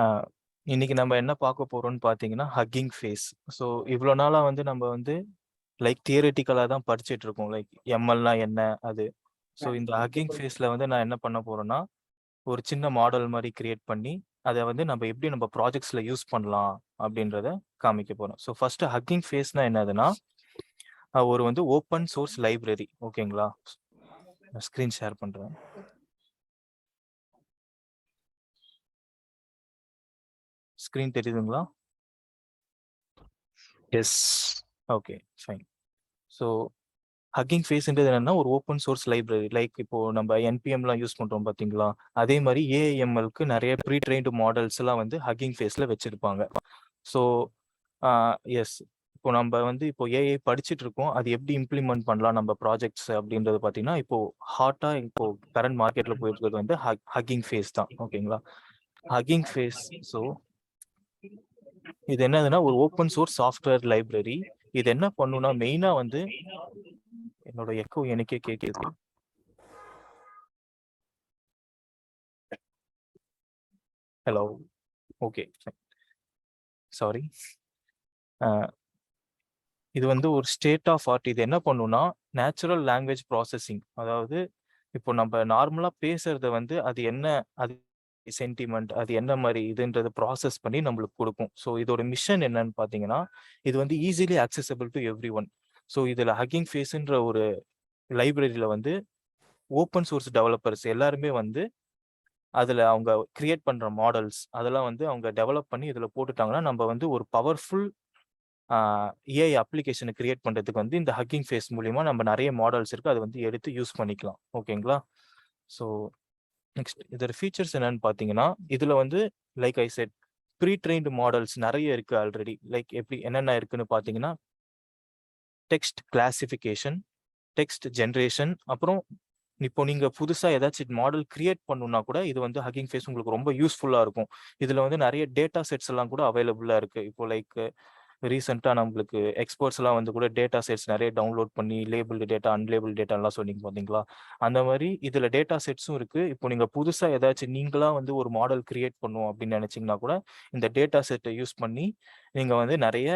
ஆஹ் இன்னைக்கு நம்ம என்ன பார்க்க போறோம்னு பார்த்தீங்கன்னா ஹக்கிங் ஃபேஸ். ஸோ இவ்வளோ நாளா வந்து நம்ம வந்து லைக் தியரிட்டிக்கலாக தான் படிச்சுட்டு இருக்கோம், லைக் எம்எல்னா என்ன அது. ஸோ இந்த ஹக்கிங் ஃபேஸில் வந்து நான் என்ன பண்ண போறேன்னா, ஒரு சின்ன மாடல் மாதிரி கிரியேட் பண்ணி அதை வந்து நம்ம எப்படி நம்ம ப்ராஜெக்ட்ஸில் யூஸ் பண்ணலாம் அப்படின்றத காமிக்க போறோம். ஸோ ஃபர்ஸ்ட் ஹக்கிங் ஃபேஸ்னா என்னதுன்னா, ஒரு வந்து ஓப்பன் சோர்ஸ் லைப்ரரி. ஓகேங்களா, ஸ்க்ரீன் ஷேர் பண்றேன். ஸ்க்ரீன் தெரியுதுங்களா? Yes. Okay, fine. So Hugging ஃபேஸ்ன்றது என்னன்னா ஒரு ஓப்பன் சோர்ஸ் லைப்ரரி. லைக் இப்போ நம்ம என்பிஎம்லாம் யூஸ் பண்றோம் பாத்தீங்களா, அதே மாதிரி ஏஐஎம்எல்க்கு நிறைய ப்ரீ ட்ரெயின்டு மாடல்ஸ் எல்லாம் வந்து ஹக்கிங் ஃபேஸ்ல வச்சிருப்பாங்க. ஸோ எஸ், இப்போ நம்ம வந்து இப்போ ஏஐ படிச்சுட்டு இருக்கோம், அது எப்படி இம்ப்ளிமெண்ட் பண்ணலாம் நம்ம ப்ராஜெக்ட்ஸ் அப்படின்றது பார்த்தீங்கன்னா, இப்போ ஹாட்டா இப்போ கரண்ட் மார்க்கெட்ல போயிட்டு இருக்கிறது வந்து ஹக்கிங் ஃபேஸ் தான். ஓகேங்களா, ஹக்கிங் ஃபேஸ். ஸோ இது என்னதுன்னா ஒரு ஓப்பன் சோர்ஸ் சாஃப்ட்வேர் லைப்ரரி. இது என்ன பண்ணுன்னா மெயினா வந்து என்னோட எக்கோ எனக்கே கேட்குது. Hello, okay, sorry. இது வந்து ஒரு ஸ்டேட் ஆஃப் ஆர்ட். இது என்ன பண்ணுன்னா நேச்சுரல் லாங்குவேஜ் ப்ராசஸிங். அதாவது இப்போ நம்ம நார்மலா பேசுறத வந்து அது என்ன, அது சென்டிமெண்ட், அது என்ன மாதிரி இதுன்றது ப்ராசஸ் பண்ணி நம்மளுக்கு கொடுக்கும். ஸோ இதோட மிஷன் என்னன்னு பார்த்தீங்கன்னா, இது வந்து easily accessible to every one. So இதில் ஹக்கிங் ஃபேஸ்ன்ற ஒரு லைப்ரரியில வந்து ஓப்பன் சோர்ஸ் டெவலப்பர்ஸ் எல்லாருமே வந்து அதில் அவங்க கிரியேட் பண்ணுற மாடல்ஸ் அதெல்லாம் வந்து அவங்க டெவலப் பண்ணி இதில் போட்டுட்டாங்கன்னா நம்ம வந்து ஒரு பவர்ஃபுல் ஏஐ அப்ளிகேஷனை கிரியேட் பண்ணுறதுக்கு வந்து இந்த ஹக்கிங் ஃபேஸ் மூலிமா நம்ம நிறைய மாடல்ஸ் இருக்குது, அதை வந்து எடுத்து யூஸ் பண்ணிக்கலாம். ஓகேங்களா, ஸோ நெக்ஸ்ட் இதோட ஃபீச்சர்ஸ் என்னன்னு பார்த்தீங்கன்னா, இதில் வந்து like I said pre trained models நிறைய இருக்குது ஆல்ரெடி. லைக் எப்படி என்னென்ன இருக்குன்னு பார்த்தீங்கன்னா, டெக்ஸ்ட் கிளாசிஃபிகேஷன், டெக்ஸ்ட் ஜென்ரேஷன், அப்புறம் இப்போ நீங்க புதுசா ஏதாச்சும் மாடல் கிரியேட் பண்ணணும்னா கூட இது வந்து ஹக்கிங் ஃபேஸ் உங்களுக்கு ரொம்ப யூஸ்ஃபுல்லா இருக்கும். இதுல வந்து நிறைய டேட்டா செட்ஸ் எல்லாம் கூட அவைலபிளா இருக்கு. இப்போ லைக் ரீசெண்டா நம்மளுக்கு எக்ஸ்பர்ட்ஸ் எல்லாம் வந்து கூட டேட்டா செட்ஸ் நிறைய டவுன்லோட் பண்ணி லேபிள்டு டேட்டா, அன்லேபிள் டேட்டா எல்லாம் சொன்னீங்க பாத்தீங்களா, அந்த மாதிரி இதுல டேட்டா செட்ஸும் இருக்கு. இப்போ நீங்க புதுசா ஏதாச்சும் நீங்களா வந்து ஒரு மாடல் கிரியேட் பண்ணும் அப்படின்னு நினைச்சீங்கன்னா கூட இந்த டேட்டா செட்டை யூஸ் பண்ணி நீங்க வந்து நிறைய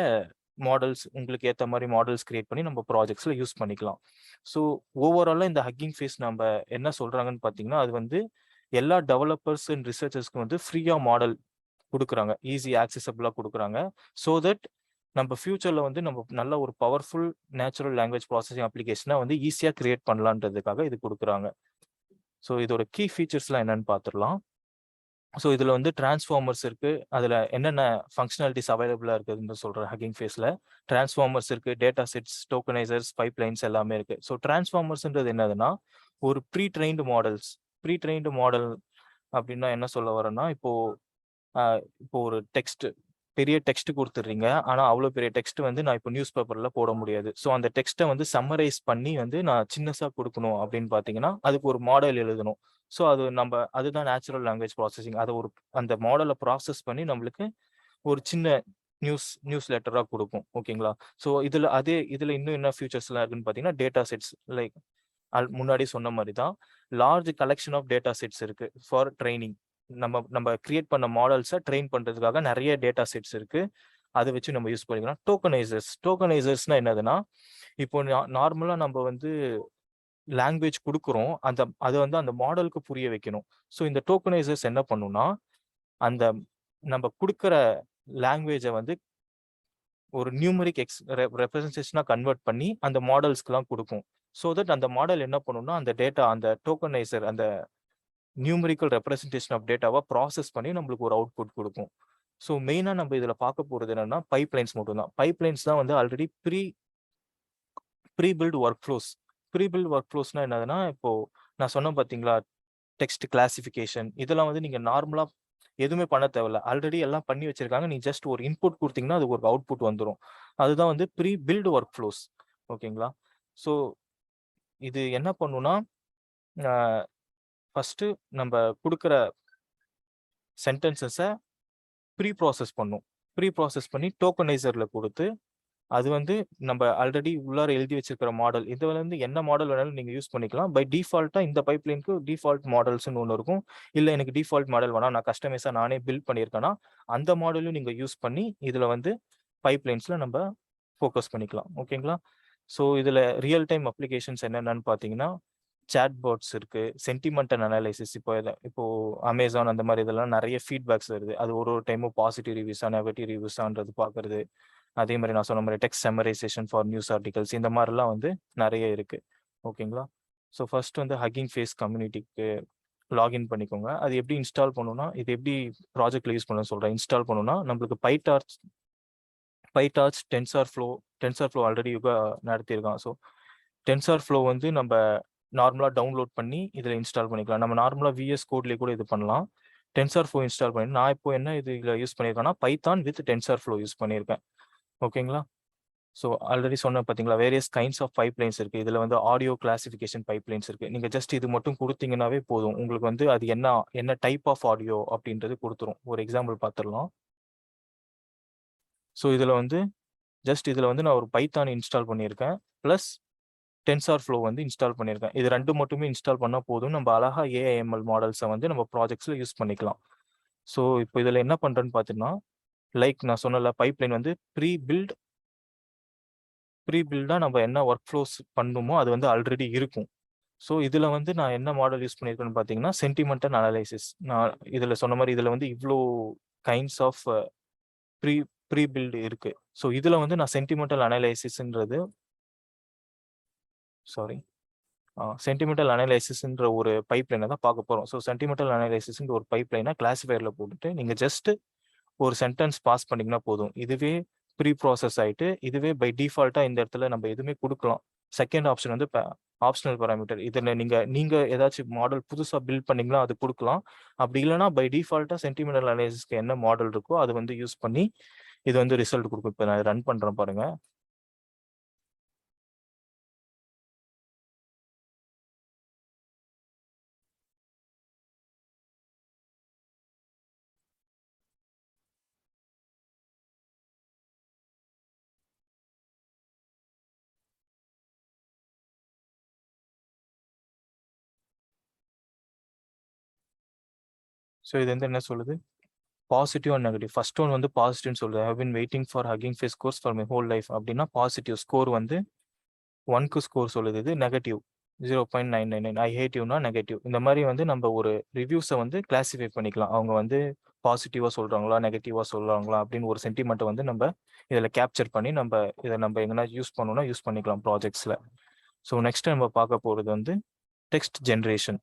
மாடல்ஸ் உங்களுக்கு ஏற்ற மாதிரி மாடல்ஸ் கிரியேட் பண்ணி நம்ம ப்ராஜெக்ட்ஸ்ல யூஸ் பண்ணிக்கலாம். ஸோ ஓவராலாக இந்த ஹக்கிங் ஃபேஸ் நம்ம என்ன சொல்றாங்கன்னு பார்த்தீங்கன்னா, அது வந்து எல்லா டெவலப்பர்ஸ் அண்ட் ரிசர்ச்சர்ஸ்க்கு வந்து ஃப்ரீயாக மாடல் கொடுக்குறாங்க, ஈஸி ஆக்சசபிளாக கொடுக்குறாங்க. ஸோ தட் நம்ம ஃபியூச்சரில் வந்து நம்ம நல்ல ஒரு பவர்ஃபுல் நேச்சுரல் லாங்குவேஜ் ப்ராசஸிங் அப்ளிகேஷனை வந்து ஈஸியாக கிரியேட் பண்ணலான்றதுக்காக இது கொடுக்குறாங்க. ஸோ இதோட கீ ஃபீச்சர்ஸ்லாம் என்னன்னு பார்த்துடலாம். ஸோ இதில் வந்து டிரான்ஸ்ஃபார்மர்ஸ் இருக்கு, அதில் என்னென்ன ஃபங்க்ஷனாலிட்டிஸ் அவைலபிளாக இருக்குதுன்னு சொல்கிறேன். ஹக்கிங் ஃபேஸில் டிரான்ஸ்ஃபார்மர்ஸ் இருக்கு, டேட்டா செட்ஸ், டோக்கனைசர்ஸ், பைப்லைன்ஸ் எல்லாமே இருக்கு. ஸோ டிரான்ஸ்ஃபார்மர்ஸ்ன்றது என்னதுன்னா ஒரு pre trained models. Pre trained model அப்படின்னா என்ன சொல்ல வரேன்னா, இப்போ ஒரு டெக்ஸ்ட், பெரிய டெக்ஸ்ட் கொடுத்துட்றீங்க, ஆனால் அவ்வளோ பெரிய டெக்ஸ்ட் வந்து நான் இப்போ நியூஸ் பேப்பரில் போட முடியாது. ஸோ அந்த டெக்ஸ்ட்டை வந்து சம்மரைஸ் பண்ணி வந்து நான் சின்னஸாக கொடுக்கணும் அப்படின்னு பார்த்தீங்கன்னா அதுக்கு ஒரு மாடல் எழுதணும். ஸோ அது நம்ம அதுதான் நேச்சுரல் லாங்குவேஜ் ப்ராசஸிங். அதை ஒரு அந்த மாடலை ப்ராசஸ் பண்ணி நம்மளுக்கு ஒரு சின்ன நியூஸ் லெட்டராக கொடுக்கும். ஓகேங்களா, ஸோ இதில் இன்னும் என்ன ஃபியூச்சர்ஸ்லாம் இருக்குன்னு பார்த்தீங்கன்னா, டேட்டா செட்ஸ் லைக் முன்னாடி சொன்ன மாதிரி தான் large collection of data sets இருக்கு ஃபார் ட்ரைனிங். நம்ம நம்ம கிரியேட் பண்ண மாடல்ஸை ட்ரெயின் பண்ணுறதுக்காக நிறைய டேட்டா செட்ஸ் இருக்கு, அதை வச்சு நம்ம யூஸ் பண்ணிக்கலாம். டோக்கனைசர்ஸ்னா என்னதுன்னா, இப்போ நார்மலாக நம்ம வந்து லாங்குவேஜ் கொடுக்குறோம், அதை வந்து அந்த மாடலுக்கு புரிய வைக்கணும். ஸோ இந்த டோக்கனைசர்ஸ் என்ன பண்ணுன்னா, அந்த நம்ம கொடுக்குற லாங்குவேஜை வந்து ஒரு நியூமரிக் ரெப்ரசன்டேஷனாக கன்வெர்ட் பண்ணி அந்த மாடல்ஸ்க்குலாம் கொடுக்கும். ஸோ தட் அந்த மாடல் என்ன பண்ணுன்னா அந்த டேட்டா, அந்த டோக்கனைசர் அந்த நியூமரிக்கல் ரெப்ரசன்டேஷன் ஆஃப் டேட்டாவை ப்ராசஸ் பண்ணி நம்மளுக்கு ஒரு அவுட்புட் கொடுக்கும். ஸோ மெயினாக நம்ம இதில் பார்க்க போகிறது என்னன்னா பைப்லைன்ஸ் மட்டும்தான். பைப்லைன்ஸ் தான் வந்து already prebuilt workflows. Prebuilt work ஃப்ளோஸ்னா என்னதுன்னா, இப்போ நான் சொன்னேன் பார்த்தீங்களா, டெக்ஸ்ட் கிளாசிஃபிகேஷன், இதெல்லாம் வந்து நீங்கள் நார்மலாக எதுவுமே பண்ண தேவையில்ல, ஆல்ரெடி எல்லாம் பண்ணி வச்சிருக்காங்க. நீ ஜஸ்ட் ஒரு இன்புட் கொடுத்தீங்கன்னா அதுக்கு ஒரு அவுட்புட் வந்துடும். அதுதான் வந்து ப்ரீ பில்ட் ஒர்க் ஃப்ளோஸ். ஓகேங்களா, ஸோ இது என்ன பண்ணுன்னா, ஃபர்ஸ்ட் நம்ம கொடுக்குற சென்டென்சஸை ப்ரீ ப்ராசஸ் பண்ணும். ப்ரீ ப்ராசஸ் பண்ணி டோக்கனைசரில் கொடுத்து அது வந்து நம்ம ஆல்ரெடி உள்ளார எழுதி வச்சிருக்கிற மாடல். இதுல வந்து என்ன மாடல் வேணாலும் நீங்க யூஸ் பண்ணிக்கலாம். பை டிஃபால்ட்டா இந்த பைப்லைனுக்கு டிஃபால்ட் மாடல்ஸ்ன்னு ஒண்ணு இருக்கும். இல்ல எனக்கு டிஃபால்ட் மாடல் வேணாம், நான் கஸ்டமைஸா நானே பில்ட் பண்ணியிருக்கேன்னா, அந்த மாடலும் நீங்க யூஸ் பண்ணி இதுல வந்து பைப்லைன்ஸ்ல நம்ம ஃபோக்கஸ் பண்ணிக்கலாம். ஓகேங்களா? ஸோ இதுல ரியல் டைம் அப்ளிகேஷன்ஸ் என்னென்னன்னு பார்த்தீங்கன்னா, சாட்பாட்ஸ் இருக்கு, சென்டிமெண்டல் அனாலிசிஸ். இப்போ அமேசான் அந்த மாதிரி இதெல்லாம் நிறைய ஃபீட்பேக்ஸ் வருது. அது ஒரு ஒரு டைமும் பாசிட்டிவ் ரிவ்யூஸா நெகட்டிவ் ரிவ்யூஸான்றது பார்க்கறது. அதே மாதிரி நான் சொன்ன மாதிரி text summarisation for news articles, இந்த மாதிரிலாம் வந்து நிறைய இருக்கு. ஓகேங்களா? ஸோ ஃபர்ஸ்ட் வந்து ஹக்கிங் ஃபேஸ் கம்யூனிட்டிக்கு லாகின் பண்ணிக்கோங்க. அது எப்படி இன்ஸ்டால் பண்ணணும்னா, இது எப்படி ப்ராஜெக்ட்ல யூஸ் பண்ண சொல்றேன். இன்ஸ்டால் பண்ணணும்னா நம்மளுக்கு பைடார்ச் டென்சார் ஃப்ளோ ஆல்ரெடி யுகா நடத்தியிருக்கான். ஸோ டென்சார் ஃப்ளோ வந்து நம்ம நார்மலாக டவுன்லோட் பண்ணி இதில் இன்ஸ்டால் பண்ணிக்கலாம். நம்ம நார்மலாக விஎஸ் கோட்லேயே கூட இது பண்ணலாம். டென்சார் ஃப்ளோ இன்ஸ்டால் பண்ணி நான் இப்போ என்ன இதில் யூஸ் பண்ணியிருக்கேன்னா, Python with TensorFlow use பண்ணியிருக்கேன். ஓகேங்களா? ஸோ ஆல்ரெடி சொன்ன பார்த்தீங்களா, வேரியஸ் கைண்ட்ஸ் ஆஃப் பைப்லைன்ஸ் இருக்குது. இதில் வந்து ஆடியோ கிளாசிஃபிகேஷன் பைப்லைன்ஸ் இருக்குது. நீங்கள் ஜஸ்ட் இது மட்டும் கொடுத்தீங்கன்னாவே போதும். உங்களுக்கு வந்து அது என்ன டைப் ஆஃப் ஆடியோ அப்படின்றது கொடுத்துரும். ஒரு எக்ஸாம்பிள் பார்த்துடலாம். ஸோ இதில் வந்து நான் ஒரு பைத்தான் இன்ஸ்டால் பண்ணியிருக்கேன். ப்ளஸ் டென்சார் ஃப்ளோ வந்து இன்ஸ்டால் பண்ணியிருக்கேன். இது ரெண்டு மட்டுமே இன்ஸ்டால் பண்ணால் போதும். நம்ம அழகா ஏஐஎம்எல் மாடல்ஸை வந்து நம்ம ப்ராஜெக்ட்ஸில் யூஸ் பண்ணிக்கலாம். ஸோ இப்போ இதில் என்ன பண்ணுறேன்னு பார்த்தீங்கன்னா, லைக் நான் சொன்னல, பைப்லைன் வந்து ப்ரீ பில்டாக நம்ம என்ன ஒர்க் ஃப்ளோஸ் பண்ணணுமோ அது வந்து ஆல்ரெடி இருக்கும். ஸோ இதில் வந்து நான் என்ன மாடல் யூஸ் பண்ணியிருக்கேன்னு பார்த்தீங்கன்னா, சென்டிமெண்டல் அனலைசிஸ். நான் இதில் சொன்ன மாதிரி இதில் வந்து இவ்வளோ kinds of pre pre built இருக்கு. ஸோ இதில் வந்து நான் சென்டிமெண்டல் அனலைசிஸ்ன்றது சாரி சென்டிமெண்டல் அனலைசிஸ்ன்ற ஒரு பைப்லைனை தான் பார்க்க போகிறோம். ஸோ சென்டிமெண்டல் அனலைசிஸ்ன்ற ஒரு பைப்லைனை கிளாசிஃபையரில் போட்டுட்டு நீங்கள் ஜஸ்ட் ஒரு சென்டென்ஸ் பாஸ் பண்ணிங்கன்னா போதும். இதுவே ப்ரீ ப்ராசஸ் ஆகிட்டு, இதுவே பை டிஃபால்ட்டாக இந்த இடத்துல நம்ம எதுவுமே கொடுக்கலாம். செகண்ட் ஆப்ஷன் வந்து ஆப்ஷனல் பாராமீட்டர். இதில் நீங்கள் ஏதாச்சும் மாடல் புதுசாக பில்ட் பண்ணிங்களா அது கொடுக்கலாம். அப்படி இல்லைனா பை டிஃபால்ட்டாக சென்டிமெண்டல் அனலைசிஸ்க்கு என்ன மாடல் இருக்கோ அது வந்து யூஸ் பண்ணி இது வந்து ரிசல்ட் கொடுக்கும். இப்போ நான் ரன் பண்ணுறேன் பாருங்கள். ஸோ இது வந்து என்ன சொல்லுது, positive and negative. First one வந்து பாசிட்டிவ்னு சொல்லுது. I have been waiting for Hugging Face course for my whole life அப்படின்னா பாசிட்டிவ். ஸ்கோர் வந்து 1க்கு ஸ்கோர் சொல்லுது. இது நெகட்டிவ் 0.999. ஐ ஹேட் யூனா நெகட்டிவ். இந்த மாதிரி வந்து நம்ம ஒரு ரிவ்யூஸை வந்து கிளாசிஃபை பண்ணிக்கலாம். அவங்க வந்து பாசிட்டிவாக சொல்கிறாங்களா நெகட்டிவாக சொல்கிறாங்களா அப்படின்னு ஒரு சென்டிமெண்ட்டை வந்து நம்ம இதில் கேப்சர் பண்ணி இதை நம்ம எங்கன்னா யூஸ் பண்ணணும்னா யூஸ் பண்ணிக்கலாம் ப்ராஜெக்ட்ஸில். ஸோ நெக்ஸ்ட் நம்ம பார்க்க போகிறது வந்து டெக்ஸ்ட் ஜென்ரேஷன்.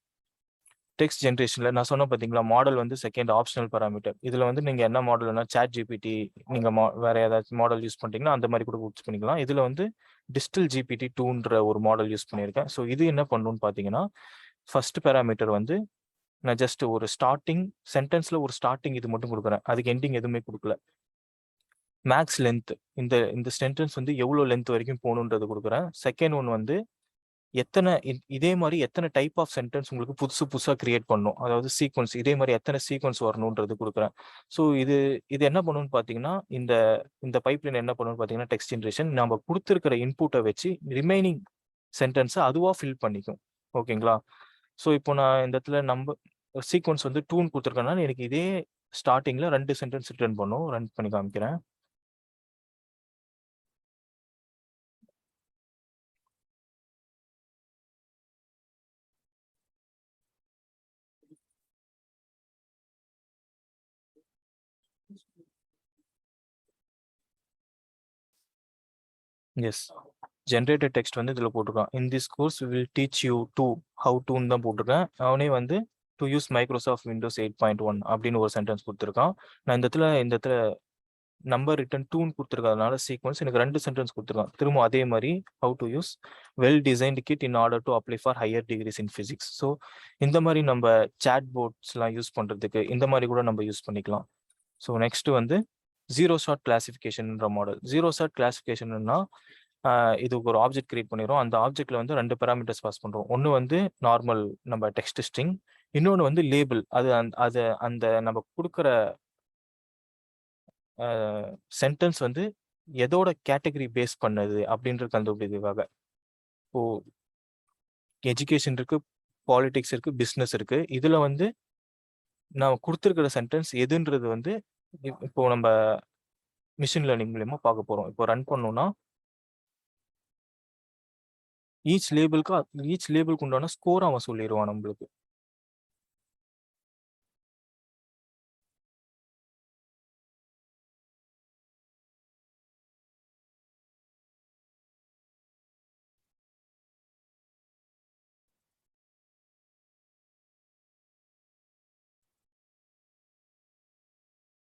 டெக்ஸ்ட் ஜென்ரேஷனில் நான் சொன்ன பார்த்தீங்களா, மாடல் வந்து செகண்ட் ஆப்ஷனல் பாராமீட்டர். இதில் வந்து நீங்கள் என்ன மாடல்னா சாட் ஜிபிடி, நீங்கள் வேறு ஏதாச்சும் மாடல் யூஸ் பண்ணிட்டீங்கன்னா அந்த மாதிரி கூட யூஸ் பண்ணிக்கலாம். இதில் வந்து டிஜிட்டல் ஜிபிடி 2ன்ற ஒரு மாடல் யூஸ் பண்ணியிருக்கேன். ஸோ இது என்ன பண்ணணும்னு பார்த்தீங்கன்னா, ஃபர்ஸ்ட் பேராமீட்டர் வந்து நான் ஜஸ்ட் ஒரு சென்டென்ஸில் ஒரு ஸ்டார்டிங் இது மட்டும் கொடுக்குறேன். அதுக்கு எண்டிங் எதுவுமே கொடுக்கல. மேக்ஸ் லென்த், இந்த சென்டென்ஸ் வந்து எவ்வளோ லென்த் வரைக்கும் போகணுன்றது கொடுக்குறேன். செகண்ட் ஒன் வந்து இதே மாதிரி எத்தனை டைப் ஆஃப் சென்டென்ஸ் உங்களுக்கு புதுசாக கிரியேட் பண்ணணும், அதாவது சீக்வன்ஸ் இதே மாதிரி எத்தனை சீக்வன்ஸ் வரணுன்றது கொடுக்குறேன். ஸோ இது என்ன பண்ணணும்னு பார்த்தீங்கன்னா, இந்த இந்த பைப்லைன் என்ன பண்ணணும்னு பார்த்தீங்கன்னா, டெக்ஸ்ட் ஜென்ரேஷன் நம்ம கொடுத்துருக்கிற இன்புட்டை வச்சு ரிமைனிங் சென்டென்ஸை அதுவாக ஃபில் பண்ணிக்கும். ஓகேங்களா? ஸோ இப்போ நான் இந்த இடத்துல சீக்வன்ஸ் வந்து 2ன்னு கொடுத்துருக்கேன்னா எனக்கு இதே ஸ்டார்டிங்கில் 2 சென்டென்ஸ் ரிட்டர்ன் பண்ணும். ரன் பண்ணி காமிக்கிறேன். எஸ், ஜென்ரேட்டட் டெக்ஸ்ட் வந்து இதில் போட்டிருக்கான். In this course will teach you to how டுன்னு தான் போட்டிருக்கேன். அவனே வந்து டு யூஸ் மைக்ரோசாஃப்ட் விண்டோஸ் 8.1 அப்படின்னு ஒரு சென்டென்ஸ் கொடுத்துருக்கான். நான் இந்த இடத்துல நம்பர் ரிட்டன் 2ன்னு கொடுத்துருக்கறதுனால சீக்வன்ஸ் எனக்கு 2 சென்டென்ஸ் கொடுத்துருக்கான். திரும்ப அதே மாதிரி how to use well designed kit in order to apply for higher degrees in physics. So இந்த மாதிரி நம்ம சாட் போர்ட்ஸ்லாம் யூஸ் பண்ணுறதுக்கு இந்த மாதிரி கூட நம்ம யூஸ் பண்ணிக்கலாம். ஸோ நெக்ஸ்ட் வந்து ஜீரோ ஷார்ட் கிளாசிஃபிகேஷன்ன்ற மாடல். ஜீரோ ஷார்ட் கிளாசிஃபிகேஷன்னா இதுக்கு ஒரு ஆப்ஜெக்ட் கிரியேட் பண்ணிடுறோம். அந்த ஆப்ஜெக்ட்ல வந்து 2 பேராமீட்டர்ஸ் பாஸ் பண்ணுறோம். ஒன்று வந்து நார்மல் நம்ம டெக்ஸ்ட் ஸ்ட்ரிங், இன்னொன்று வந்து லேபிள். அது நம்ம கொடுக்குற சென்டென்ஸ் வந்து எதோட கேட்டகரி பேஸ் பண்ணது அப்படின்ற கண்டுபிடிக்கிறதுக்காக. இப்போ எஜுகேஷன் இருக்கு, பாலிடிக்ஸ் இருக்கு, பிஸ்னஸ் இருக்கு. இதுல வந்து நான் கொடுத்துருக்கிற சென்டென்ஸ் எதுன்றது வந்து இப்போ நம்ம மிஷின் லேர்னிங் மூலியமா பார்க்க போறோம். இப்போ ரன் பண்ணோம்னா ஈச் லேபிளுக்கு உண்டான ஸ்கோர் அவன் சொல்லிடுவான் நம்மளுக்கு.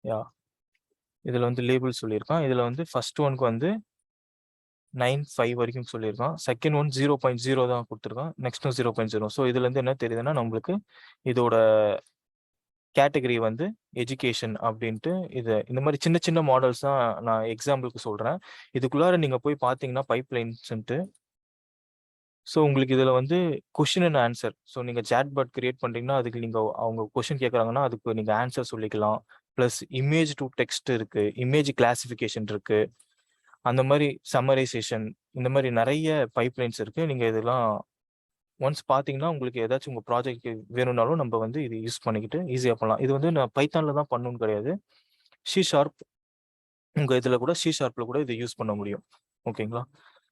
யா, இதுல வந்து லேபிள் சொல்லியிருக்கான். இதுல வந்து ஃபர்ஸ்ட் ஒனுக்கு வந்து 9.5 வரைக்கும் சொல்லியிருக்கான். செகண்ட் ஒன் 0.0 தான் கொடுத்துருக்கான். நெக்ஸ்ட்டும் 0.0. ஸோ இதுல இருந்து என்ன தெரியுதுன்னா நம்மளுக்கு இதோட கேட்டகரி வந்து எஜுகேஷன் அப்படின்ட்டு. இது இந்த மாதிரி சின்ன சின்ன மாடல்ஸ் தான் நான் எக்ஸாம்பிளுக்கு சொல்றேன். இதுக்குள்ளார நீங்க போய் பார்த்தீங்கன்னா பைப்லைன்ஸ்ன்ட்டு. ஸோ உங்களுக்கு இதுல வந்து கொஷின் அண்ட் ஆன்சர். ஸோ நீங்க சேட் பாட் கிரியேட் பண்றீங்கன்னா அதுக்கு நீங்க அவங்க கொஷின் கேட்குறாங்கன்னா அதுக்கு நீங்க ஆன்சர் சொல்லிக்கலாம். ப்ளஸ் இமேஜ் டு டெக்ஸ்ட் இருக்கு, இமேஜ் கிளாசிஃபிகேஷன் இருக்கு, அந்த மாதிரி சம்மரைசேஷன், இந்த மாதிரி நிறைய பைப்லைன்ஸ் இருக்கு. நீங்க இதெல்லாம் ஒன்ஸ் பார்த்தீங்கன்னா உங்களுக்கு ஏதாச்சும் உங்க ப்ராஜெக்ட் வேணும்னாலும் நம்ம வந்து இது யூஸ் பண்ணிக்கிட்டு ஈஸியாக பண்ணலாம். இது வந்து நான் பைத்தான்ல தான் பண்ணணும்னு கிடையாது. சி ஷார்ப் உங்க இதுல கூட சி ஷார்ப்ல கூட இதை யூஸ் பண்ண முடியும். ஓகேங்களா?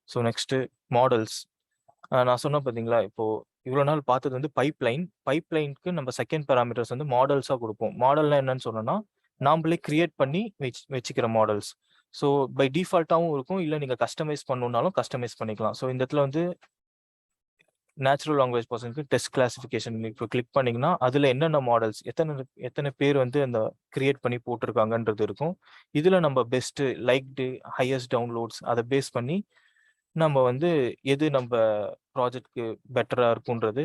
So next models. நான் சொன்னேன் பார்த்தீங்களா, இப்போ இவ்வளோ நாள் பார்த்தது வந்து பைப்லைனுக்கு நம்ம செகண்ட் பேராமீட்டர்ஸ் வந்து மாடல்ஸாக கொடுப்போம். மாடல்னா என்னன்னு சொன்னோம்னா நாமளே கிரியேட் பண்ணி வச்சுக்கிற மாடல்ஸ். ஸோ பை டிஃபால்ட்டாகவும் இருக்கும், இல்லை நீங்கள் கஸ்டமைஸ் பண்ணணுன்னாலும் கஸ்டமைஸ் பண்ணிக்கலாம். ஸோ இந்த இடத்துல வந்து நேச்சுரல் லாங்குவேஜ் பர்சனுக்கு டெஸ்ட் கிளாசிஃபிகேஷன் இப்போ கிளிக் பண்ணீங்கன்னா அதில் என்னென்ன மாடல்ஸ் எத்தனை பேர் வந்து அந்த கிரியேட் பண்ணி போட்டிருக்காங்கன்றது இருக்கும். இதில் நம்ம பெஸ்ட்டு லைக்டு ஹையஸ்ட் டவுன்லோட்ஸ் அதை பேஸ் பண்ணி நம்ம வந்து எது நம்ம ப்ராஜெக்ட்க்கு பெட்டராக இருக்குன்றது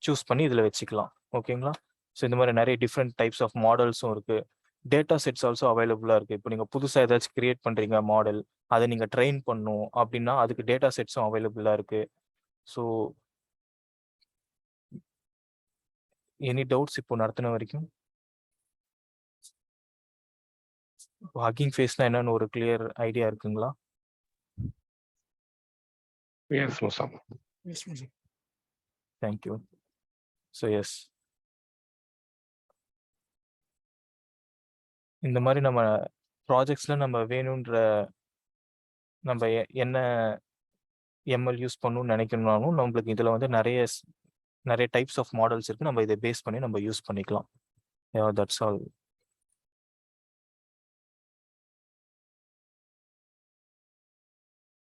சூஸ் பண்ணி இதில் வச்சுக்கலாம். ஓகேங்களா? ஸோ இந்த மாதிரி நிறைய டிஃப்ரெண்ட் டைப்ஸ் ஆஃப் மாடல்ஸும் இருக்குது. டேட்டா செட்ஸ் ஆல்சோ அவைலபிளாக இருக்குது. இப்போ நீங்கள் புதுசாக ஏதாச்சும் கிரியேட் பண்ணுறீங்க மாடல், அதை நீங்கள் ட்ரெயின் பண்ணணும் அப்படின்னா அதுக்கு டேட்டா செட்ஸும் அவைலபிளாக இருக்குது. ஸோ எனி டவுட்ஸ் இப்போ நடத்தின வரைக்கும்? ஹக்கிங் ஃபேஸ்னா என்னன்னு ஒரு கிளியர் ஐடியா இருக்குங்களா? Yes, Muzammil. Thank you. So yes, இந்த மாதிரி நம்ம ப்ராஜெக்ட்ஸ்ல நம்ம வேணுன்ற நம்ம என்ன எம்எல் யூஸ் பண்ணணும்னு நினைக்கணும்னாலும் நம்மளுக்கு இதில் வந்து நிறைய டைப்ஸ் ஆஃப் மாடல்ஸ் இருக்கு. நம்ம இதை பேஸ் பண்ணி நம்ம யூஸ் பண்ணிக்கலாம். That's all.